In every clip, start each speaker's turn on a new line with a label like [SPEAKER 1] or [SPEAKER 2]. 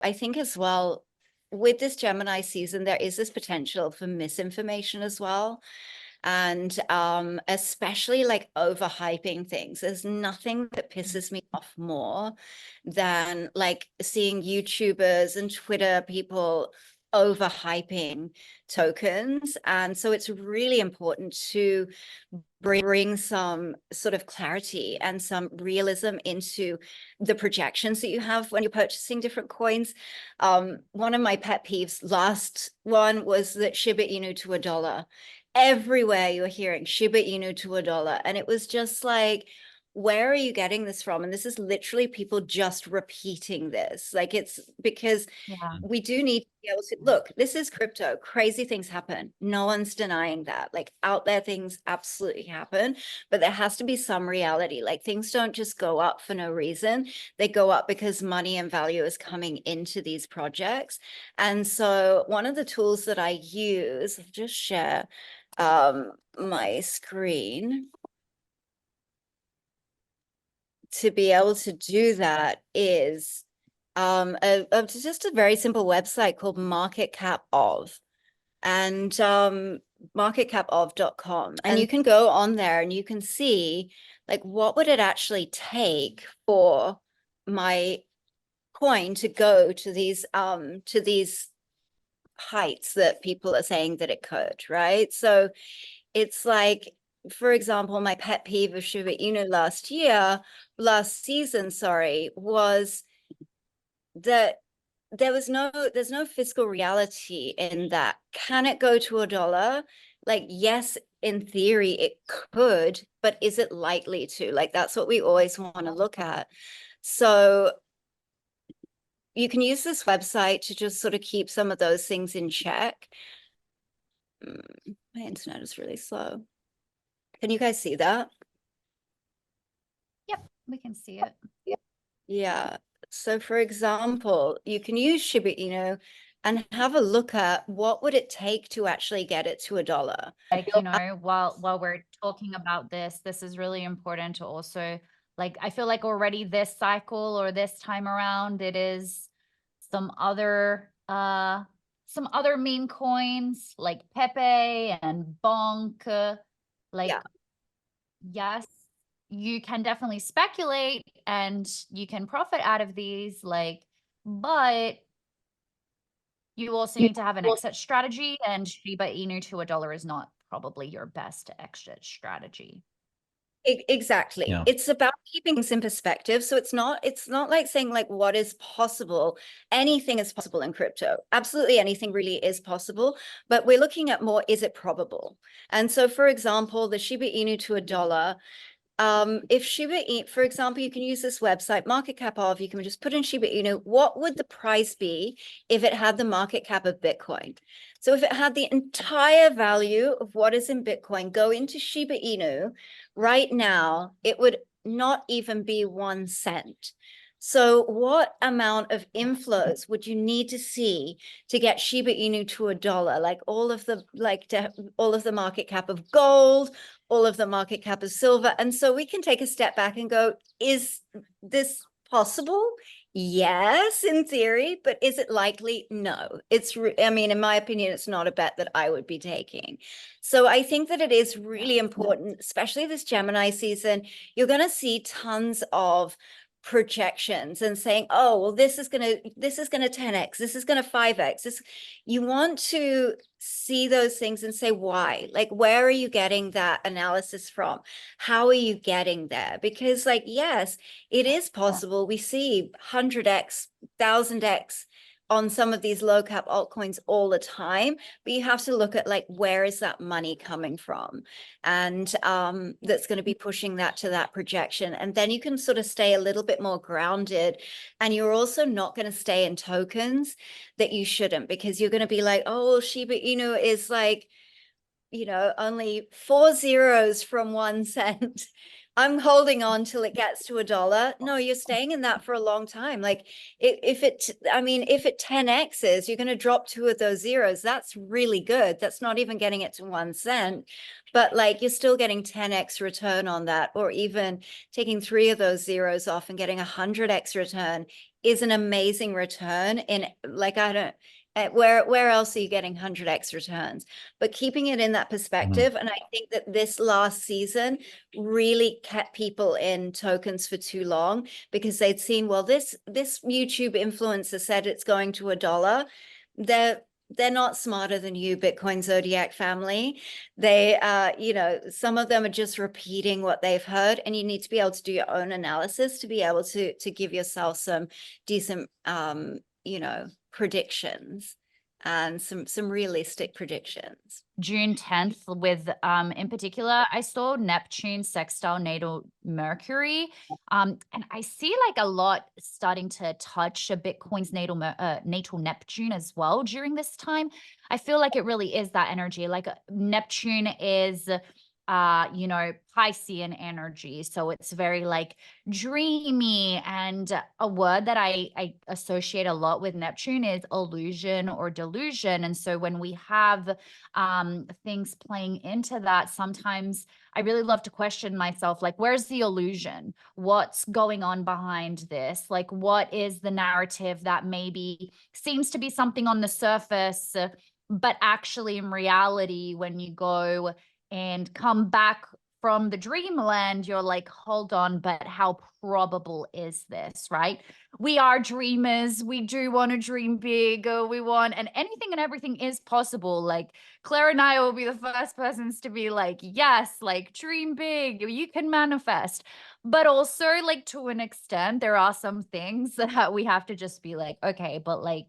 [SPEAKER 1] I think as well, with this Gemini season, there is this potential for misinformation as well. And especially like overhyping things. There's nothing that pisses me off more than like seeing YouTubers and Twitter people overhyping tokens. And so it's really important to bring some sort of clarity and some realism into the projections that you have when you're purchasing different coins. One of my pet peeves, last one, was that Shiba Inu to $1. Everywhere you're hearing Shiba Inu to $1. And it was just like, where are you getting this from? And this is literally people just repeating this. Like, it's because we do need to be able to look, this is crypto. Crazy things happen. No one's denying that. Like, out there, things absolutely happen, but there has to be some reality. Like, things don't just go up for no reason. They go up because money and value is coming into these projects. And so one of the tools that I use, I'll just share my screen to be able to do that, is just a very simple website called Market Cap of, and marketcapof.com. And you can go on there and you can see like, what would it actually take for my coin to go to these heights that people are saying that it could, right? So it's like, for example, my pet peeve of Shiba Inu last season, was that there's no fiscal reality in that. Can it go to $1? Like, yes, in theory it could, but is it likely to? Like, that's what we always want to look at. So you can use this website to just sort of keep some of those things in check. My internet is really slow. Can you guys see that?
[SPEAKER 2] Yep, we can see it.
[SPEAKER 1] Yeah. So for example, you can use Shiba Inu and have a look at what would it take to actually get it to $1.
[SPEAKER 2] Like, while we're talking about this is really important to also, like, I feel like already this cycle or this time around, it is some other meme coins like Pepe and Bonk. Like, yes, you can definitely speculate and you can profit out of these, like, but you also need to have an exit strategy, and Shiba Inu to $1 is not probably your best exit strategy.
[SPEAKER 1] Exactly.
[SPEAKER 3] Yeah.
[SPEAKER 1] It's about keeping things in perspective. So it's not like saying like what is possible. Anything is possible in crypto. Absolutely anything really is possible, but we're looking at more, is it probable? And so for example, the Shiba Inu to $1, if Shiba Inu, for example, you can use this website, Market Cap of, you can just put in Shiba Inu, what would the price be if it had the market cap of Bitcoin? So if it had the entire value of what is in Bitcoin go into Shiba Inu right now, it would not even be 1 cent. So what amount of inflows would you need to see to get Shiba Inu to $1? Like all of the market cap of gold, all of the market cap of silver. And so we can take a step back and go, is this possible? Yes, in theory, but is it likely? No. I mean, in my opinion, it's not a bet that I would be taking. So I think that it is really important, especially this Gemini season. You're going to see tons of projections and saying, oh, well, this is going to 10x, this is going to 5x. You want to see those things and say, why? Like, where are you getting that analysis from? How are you getting there? Because, like, yes, it is possible. We see 100x, 1000x on some of these low cap altcoins all the time, but you have to look at like, where is that money coming from? And that's going to be pushing that to that projection. And then you can sort of stay a little bit more grounded, and you're also not going to stay in tokens that you shouldn't, because you're going to be like, oh, Shiba Inu is like, only 4 zeros from 1 cent. I'm holding on till it gets to $1. No, you're staying in that for a long time. Like if it 10x's, you're going to drop 2 of those zeros. That's really good. That's not even getting it to 1 cent, but like you're still getting 10x return on that, or even taking 3 of those zeros off and getting 100x return is an amazing return in, like, I don't, where else are you getting 100x returns? But keeping it in that perspective, and I think that this last season really kept people in tokens for too long, because they'd seen, well, this YouTube influencer said it's going to $1. They're not smarter than you, Bitcoin Zodiac family. They, you know, some of them are just repeating what they've heard, and you need to be able to do your own analysis to be able to give yourself some decent, you know, predictions and some realistic predictions.
[SPEAKER 2] June 10th with in particular, I saw Neptune sextile natal Mercury, and I see like a lot starting to touch a Bitcoin's natal Neptune as well during this time. I feel like it really is that energy. Like Neptune is you know, Piscean energy, so it's very like dreamy, and a word that I associate a lot with Neptune is illusion or delusion. And so when we have things playing into that, sometimes I really love to question myself, like, where's the illusion? What's going on behind this? Like, what is the narrative that maybe seems to be something on the surface, but actually in reality, when you go and come back from the dreamland, you're like, hold on, but how probable is this, right? We are dreamers. We do want to dream big. We want, and anything and everything is possible. Like Claire and I will be the first persons to be like, yes, like dream big, you can manifest. But also, like, to an extent, there are some things that we have to just be like, okay, but like,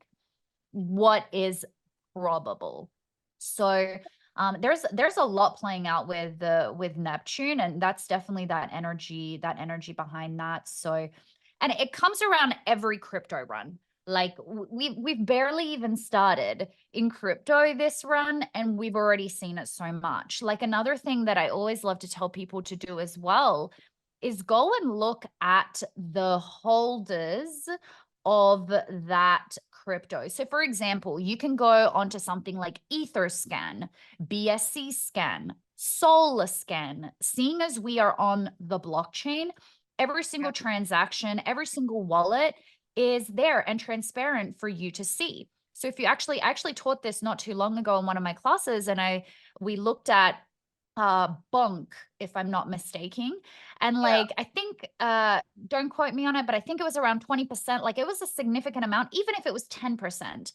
[SPEAKER 2] what is probable? So there's a lot playing out with Neptune, and that's definitely that energy behind that. So, and it comes around every crypto run. Like we've barely even started in crypto this run, and we've already seen it so much. Like another thing that I always love to tell people to do as well is go and look at the holders of that crypto. So for example, you can go onto something like Etherscan, BSC Scan, Solar Scan. Seeing as we are on the blockchain, every single transaction, every single wallet is there and transparent for you to see. So if you actually taught this not too long ago in one of my classes, and we looked at Bunk, if I'm not mistaken, and like I think don't quote me on it, but I think it was around 20%. Like it was a significant amount, even if it was 10%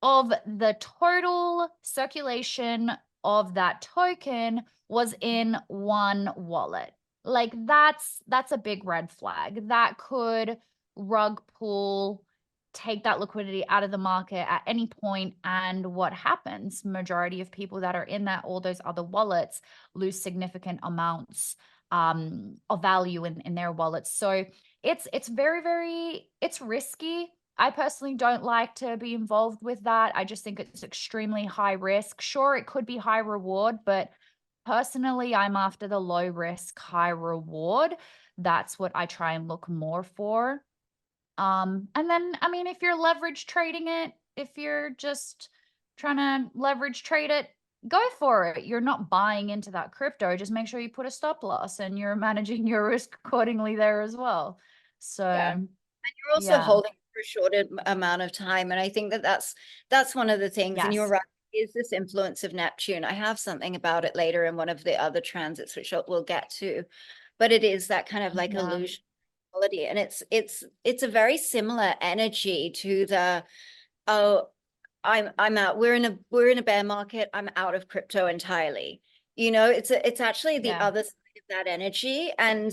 [SPEAKER 2] of the total circulation of that token was in one wallet. Like that's a big red flag. That could rug pull, take that liquidity out of the market at any point. And what happens? Majority of people that are in that, all those other wallets, lose significant amounts of value in their wallets. So it's very, it's risky. I personally don't like to be involved with that. I just think it's extremely high risk. Sure, it could be high reward, but personally, I'm after the low risk, high reward. That's what I try and look more for. And then, I mean, if you're leverage trading it, if you're just trying to leverage trade it, go for it. You're not buying into that crypto. Just make sure you put a stop loss and you're managing your risk accordingly there as well. So,
[SPEAKER 1] Yeah. And you're also
[SPEAKER 2] yeah.
[SPEAKER 1] holding for a short amount of time. And I think that that's one of the things.
[SPEAKER 2] Yes.
[SPEAKER 1] And you're right, is this influence of Neptune. I have something about it later in one of the other transits, which we'll get to. But it is that kind of like illusion quality. And it's a very similar energy to the, oh, I'm out. We're in a bear market. I'm out of crypto entirely. You know, it's actually the other side of that energy. And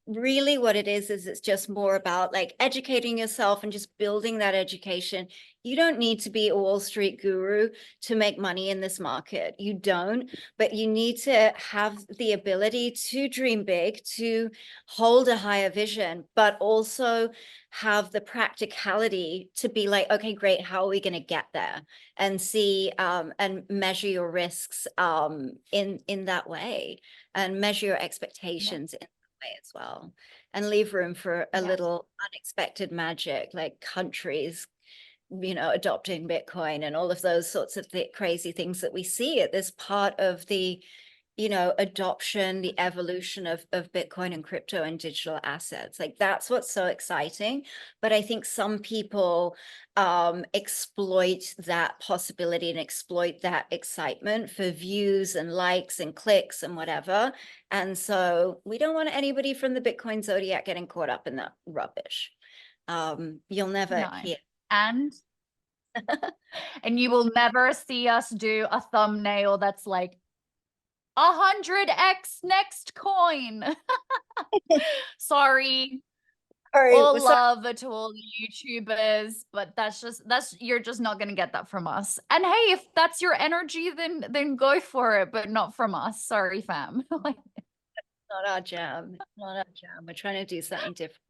[SPEAKER 1] really what it is it's just more about like educating yourself and just building that education. You don't need to be a Wall Street guru to make money in this market. You don't, but you need to have the ability to dream big, to hold a higher vision, but also have the practicality to be like, okay, great, how are we going to get there? And see and measure your risks in that way, and measure your expectations in that way as well, and leave room for a little unexpected magic, like countries, you know, adopting Bitcoin and all of those sorts of crazy things that we see at this part of the you know, adoption, the evolution of Bitcoin and crypto and digital assets. Like that's what's so exciting. But I think some people exploit that possibility and exploit that excitement for views and likes and clicks and whatever. And so we don't want anybody from the Bitcoin Zodiac getting caught up in that rubbish. You'll never
[SPEAKER 2] No.
[SPEAKER 1] hear.
[SPEAKER 2] And and you will never see us do a thumbnail that's like 100x next coin. Sorry. All love to all the YouTubers, but you're just not gonna get that from us. And hey, if that's your energy, then go for it, but not from us. Sorry, fam. Like,
[SPEAKER 1] not our jam. Not our jam. We're trying to do something different.